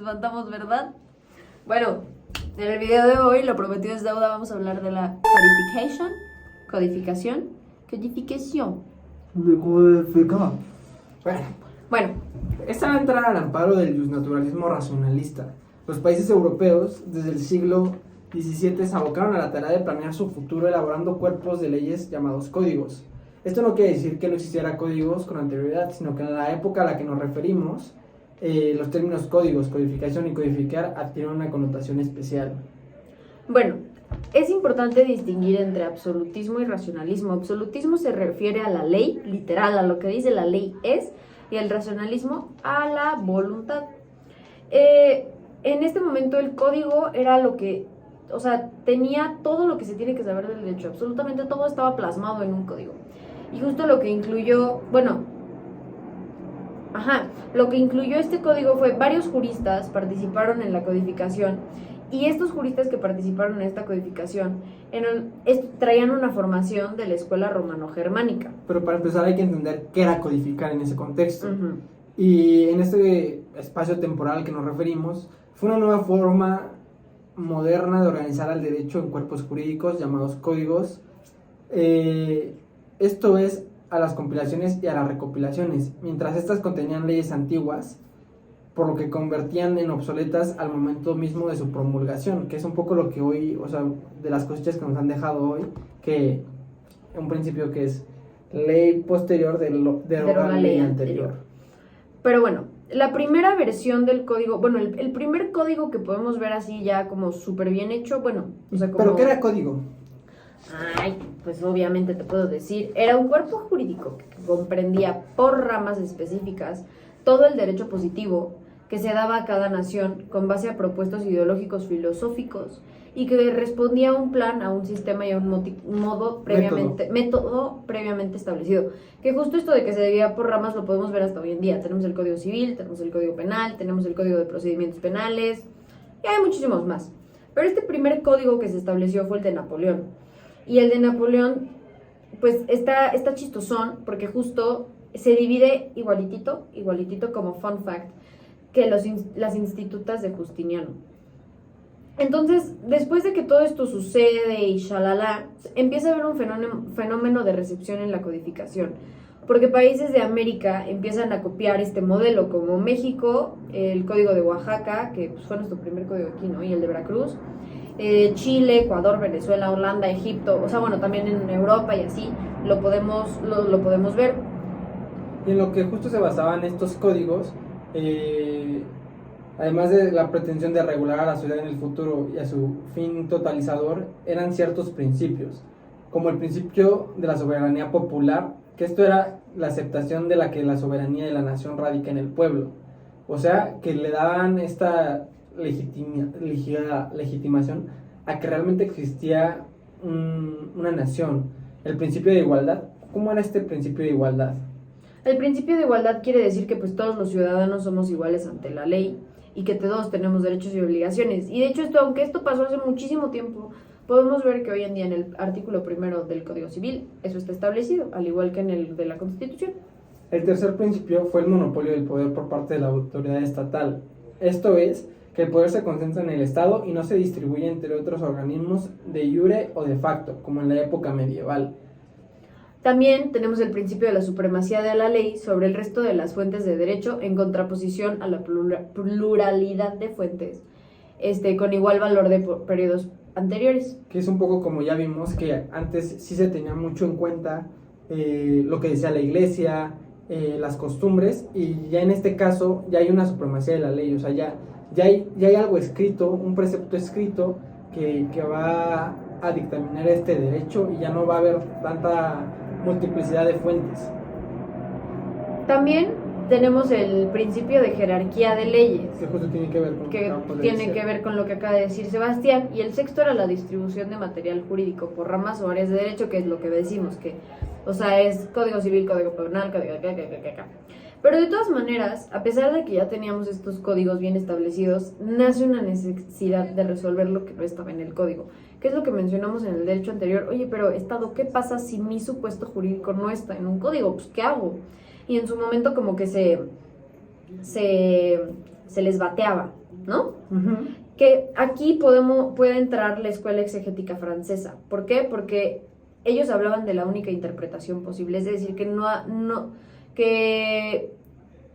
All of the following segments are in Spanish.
espantamos, ¿verdad? Bueno, en el video de hoy, lo prometido es deuda, vamos a hablar de la codificación. Bueno, Esta va a entrar al amparo del justnaturalismo racionalista. Los países europeos, desde el siglo XVII, se abocaron a la tarea de planear su futuro elaborando cuerpos de leyes llamados códigos. Esto no quiere decir que no existiera códigos con anterioridad, sino que en la época a la que nos referimos, los términos códigos, codificación y codificar adquieren una connotación especial. bueno, es importante distinguir entre absolutismo y racionalismo. Absolutismo se refiere a la ley, literal, a lo que dice la ley es, y el racionalismo a la voluntad. En este momento el código era lo que, o sea, tenía todo lo que se tiene que saber del derecho, absolutamente todo estaba plasmado en un código. Y justo lo que incluyó, lo que incluyó este código fue varios juristas participaron en la codificación, y estos juristas que participaron en esta codificación traían una formación de la escuela romano-germánica. Pero para empezar hay que entender qué era codificar en ese contexto. Uh-huh. Y en este espacio temporal que nos referimos, fue una nueva forma moderna de organizar el derecho en cuerpos jurídicos llamados códigos. Esto es a las compilaciones y a las recopilaciones, mientras estas contenían leyes antiguas, por lo que convertían en obsoletas al momento mismo de su promulgación, que es un poco lo que hoy, o sea, de las cositas que nos han dejado hoy, que un principio que es ley posterior deroga la ley anterior. Pero bueno, la primera versión del código, bueno, el primer código que podemos ver así ya como súper bien hecho, bueno, o sea, como... ¿Pero qué era código? Ay, pues obviamente te puedo decir, era un cuerpo jurídico que comprendía por ramas específicas todo el derecho positivo que se daba a cada nación con base a propuestos ideológicos filosóficos y que respondía a un plan, a un sistema y a un método previamente establecido. Que justo esto de que se dividía por ramas lo podemos ver hasta hoy en día. Tenemos el Código Civil, tenemos el Código Penal, tenemos el Código de Procedimientos Penales y hay muchísimos más. Pero este primer código que se estableció fue el de Napoleón. Y el de Napoleón, pues está chistosón porque justo se divide igualitito como fun fact, que las institutas de Justiniano. Entonces, después de que todo esto sucede y shalala, empieza a haber un fenómeno de recepción en la codificación, porque países de América empiezan a copiar este modelo, como México, el código de Oaxaca, que pues, fue nuestro primer código aquí, ¿no? Y el de Veracruz, Chile, Ecuador, Venezuela, Holanda, Egipto, o sea, bueno, también en Europa y así, lo podemos ver. Y en lo que justo se basaban estos códigos, además de la pretensión de regular a la sociedad en el futuro y a su fin totalizador, eran ciertos principios, como el principio de la soberanía popular, que esto era la aceptación de la que la soberanía de la nación radica en el pueblo, o sea, que le daban esta legitimación a que realmente existía una nación. El principio de igualdad, ¿cómo era este principio de igualdad? El principio de igualdad quiere decir que pues todos los ciudadanos somos iguales ante la ley y que todos tenemos derechos y obligaciones. Y de hecho, aunque esto pasó hace muchísimo tiempo, podemos ver que hoy en día en el artículo 1 del Código Civil eso está establecido, al igual que en el de la Constitución. El tercer principio fue el monopolio del poder por parte de la autoridad estatal. Esto es, que el poder se concentra en el Estado y no se distribuye entre otros organismos de iure o de facto, como en la época medieval. También tenemos el principio de la supremacía de la ley sobre el resto de las fuentes de derecho en contraposición a la pluralidad de fuentes, con igual valor de periodos anteriores. Que es un poco como ya vimos que antes sí se tenía mucho en cuenta lo que decía la iglesia, las costumbres, y ya en este caso ya hay una supremacía de la ley, o sea, ya hay algo escrito, un precepto escrito que va a dictaminar este derecho y ya no va a haber tanta multiplicidad de fuentes. También tenemos el principio de jerarquía de leyes, Que justo tiene que ver con lo que acaba de decir Sebastián, y el sexto era la distribución de material jurídico por ramas o áreas de derecho, que es lo que decimos, que, o sea, es Código Civil, Código Penal, Pero de todas maneras, a pesar de que ya teníamos estos códigos bien establecidos, nace una necesidad de resolver lo que no estaba en el código, que es lo que mencionamos en el derecho anterior. Oye, pero Estado, ¿qué pasa si mi supuesto jurídico no está en un código? Pues, ¿qué hago? Y en su momento como que se les bateaba, ¿no? Ujú. Que aquí puede entrar la escuela exegética francesa. ¿Por qué? Porque ellos hablaban de la única interpretación posible, es decir,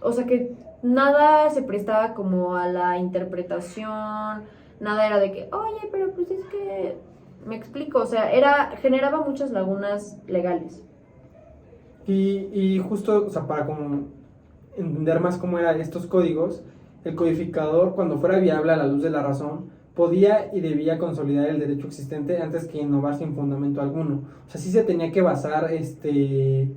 o sea, que nada se prestaba como a la interpretación, nada era de que, oye, pero pues es que, me explico, o sea, generaba muchas lagunas legales. Y justo, o sea, para como entender más cómo eran estos códigos, el codificador, cuando fuera viable a la luz de la razón, podía y debía consolidar el derecho existente antes que innovar sin fundamento alguno. O sea, sí se tenía que basar en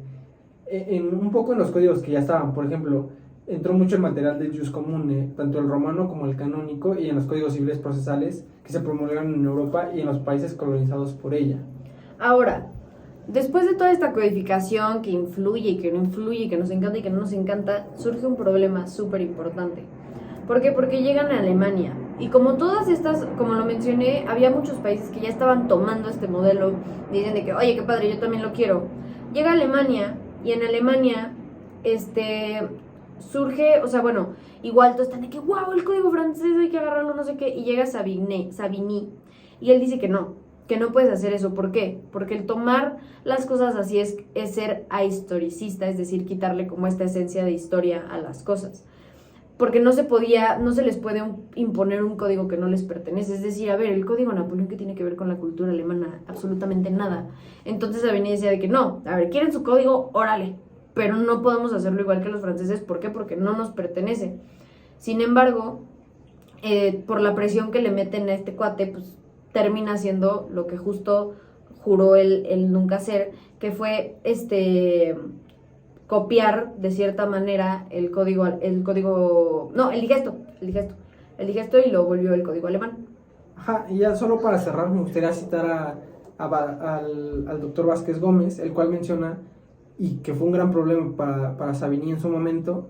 un poco en los códigos que ya estaban. Por ejemplo, entró mucho el material del jus comune, tanto el romano como el canónico, y en los códigos civiles procesales que se promulgaron en Europa y en los países colonizados por ella. Ahora, después de toda esta codificación que influye y que no influye, que nos encanta y que no nos encanta, surge un problema súper importante. ¿Por qué? Porque llegan a Alemania. Y como todas estas, como lo mencioné, había muchos países que ya estaban tomando este modelo, dicen de que, oye, qué padre, yo también lo quiero. Llega a Alemania, y en Alemania, surge, o sea, bueno, igual todos están de que, wow, el código francés hay que agarrarlo, no sé qué, y llega Savigny, y él dice que no puedes hacer eso. ¿Por qué? Porque el tomar las cosas así es ser ahistoricista, es decir, quitarle como esta esencia de historia a las cosas. Porque no se les puede imponer un código que no les pertenece. Es decir, a ver, el código Napoleón, ¿qué tiene que ver con la cultura alemana? Absolutamente nada. Entonces Savigny decía de que no, a ver, ¿quieren su código? Órale. Pero no podemos hacerlo igual que los franceses. ¿Por qué? Porque no nos pertenece. Sin embargo, por la presión que le meten a este cuate, pues termina haciendo lo que justo juró él nunca hacer, que fue copiar de cierta manera el digesto y lo volvió el código alemán. Ajá, y ya solo para cerrar me gustaría citar al doctor Vázquez Gómez, el cual menciona, y que fue un gran problema para Savigny en su momento,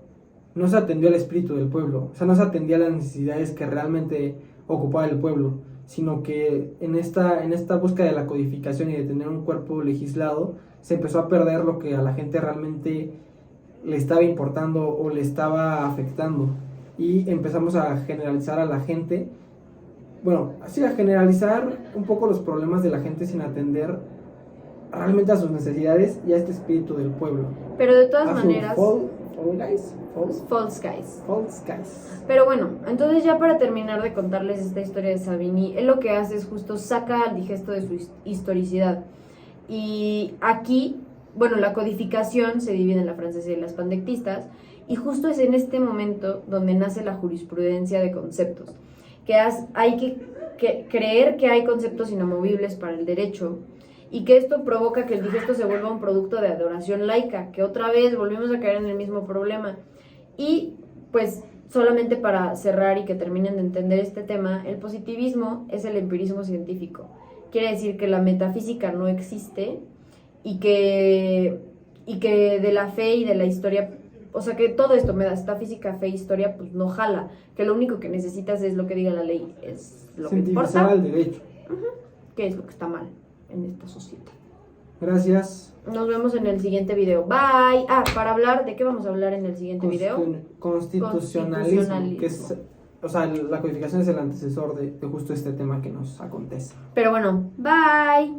no se atendió al espíritu del pueblo, o sea, no se atendía a las necesidades que realmente ocupaba el pueblo, sino que en esta búsqueda de la codificación y de tener un cuerpo legislado, se empezó a perder lo que a la gente realmente le estaba importando o le estaba afectando, y empezamos a generalizar a la gente, bueno, así a generalizar un poco los problemas de la gente sin atender realmente a sus necesidades y a este espíritu del pueblo. Pero de todas maneras... False guys. Pero bueno, entonces ya para terminar de contarles esta historia de Savigny, él lo que hace es justo saca al digesto de su historicidad. Y aquí, bueno, la codificación se divide en la francesa y las pandectistas, y justo es en este momento donde nace la jurisprudencia de conceptos, que hay que creer que hay conceptos inamovibles para el derecho, y que esto provoca que el digesto se vuelva un producto de adoración laica, que otra vez volvemos a caer en el mismo problema. Y pues solamente para cerrar y que terminen de entender este tema, el positivismo es el empirismo científico. Quiere decir que la metafísica no existe y que de la fe y de la historia, o sea que todo esto, metafísica, fe, historia, pues no jala, que lo único que necesitas es lo que diga la ley, es lo que importa. El derecho. ¿Qué es lo que está mal en esta sociedad? Gracias. Nos vemos en el siguiente video. Bye. Para hablar, ¿de qué vamos a hablar en el siguiente video? Constitucionalismo. Que es, o sea, la codificación es el antecesor de justo este tema que nos acontece. Pero bueno, bye.